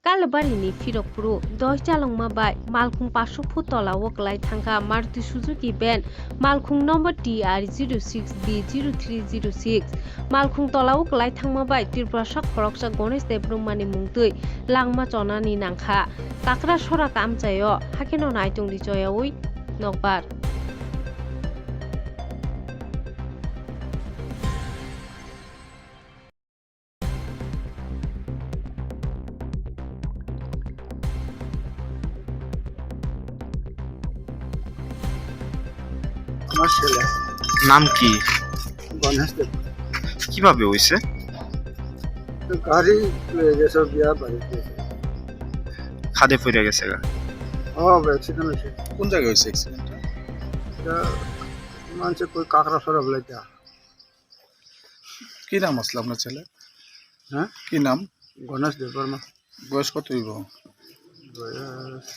Kalabari Firokpuru, Doi Chalongma by Malkung Pashupu Tola Woklai Tanka Maruti Suzuki Ben, Malkung number TR06B0306, Malkung Tola Woklai Tangma by Tirprashak Koroksa Gones de Brumani Mungtui, Langma Chonani Nangka, Takra Shora Kamchayo, Hakeno Naitung Lichoyawi, Nokbar. আমার ছেলে নাম কি? গণেশ দেব। কিভাবে হইছে? তো গাড়ি গেছে বিয়া বাড়িতে খাদে পড়ে গেছে গা। অ্যাক্সিডেন্ট হয়েছে। কোন জায়গায় হয়েছে অ্যাক্সিডেন্টটা? এটা মানুষের কই কাঁকড়া সরা বলে এটা। কি নাম আসলে আপনার ছেলে? হ্যাঁ, কি নাম? গণেশ দেব বর্মা। বয়স কত হইব? বয়স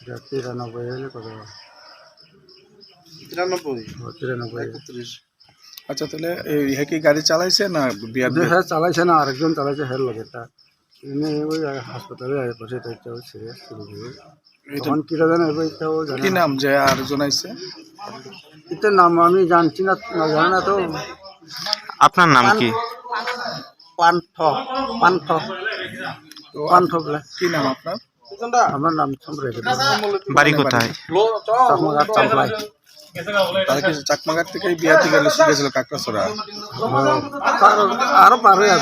93 হলে কত? 93। আচ্ছা, তাহলে এই কি গাড়ি চালাইছে না বিয়ার? হ্যাঁ চালাইছে না, আরেকজন চালাইছে হের লগে তা এমনি ওই হাসপাতালে আয় বসে এটা একটু সিরিয়াস তখন কিরা জানে এটাও জানে কি নাম যে আরেকজন আইছে? এটার নাম আমি জানছি না, জানি না তো। আপনার নাম কি? পান্থ পান্থ পান্থ বলে। কি নাম আপনার? আমার নাম সম্রাট। বাড়ি কোথায়? চাকমাঘাট চাম্পলাই। তারা কি চাকমাঘাট থেকে বিয়া থেকে গেছিল কাকড়াছড়া? আরো পারে আর